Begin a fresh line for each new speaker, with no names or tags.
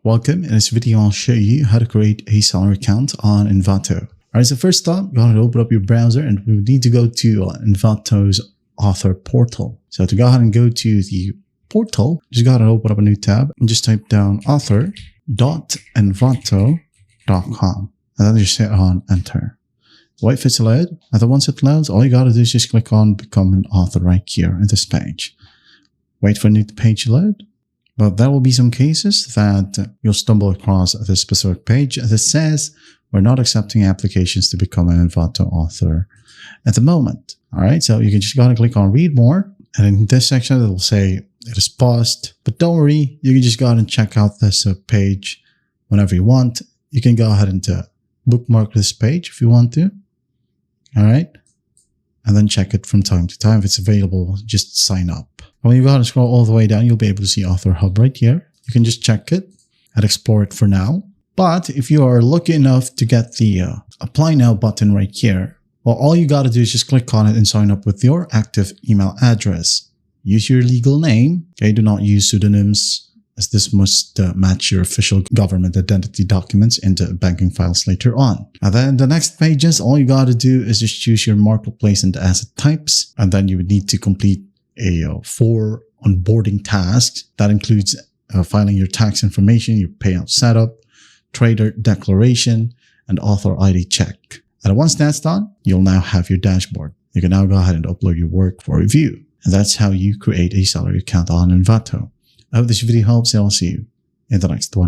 Welcome. In this video, I'll show you how to create a salary account on Envato. Alright, so first up, you gotta open up your browser and we need to go to Envato's author portal. So to go ahead and go to the portal, just gotta open up a new tab and just type down author.envato.com and then just hit on enter. Wait for it to load, and then once it loads, all you gotta do is just click on become an author right here in this page. Wait for a new page to load. But there will be some cases that you'll stumble across this specific page that says we're not accepting applications to become an Envato author at the moment. All right, so you can just gotta click on read more, and in this section it will say it is paused. But don't worry, you can just go ahead and check out this page whenever you want. You can go ahead and bookmark this page if you want to. All right, and then check it from time to time. If it's available, just sign up. When you go ahead and scroll all the way down, you'll be able to see Author Hub right here. You can just check it and explore it for now. But if you are lucky enough to get the Apply Now button right here, well, all you got to do is just click on it and sign up with your active email address. Use your legal name. Okay, do not use pseudonyms, as this must match your official government identity documents into banking files later on. And then the next pages, all you got to do is just choose your marketplace and asset types. And then you would need to complete 4 onboarding tasks. That includes filing your tax information, your payout setup, trader declaration, and author ID check. And once that's done, you'll now have your dashboard. You can now go ahead and upload your work for review. And that's how you create a salary account on Envato. I hope this video helps, and I'll see you in the next one.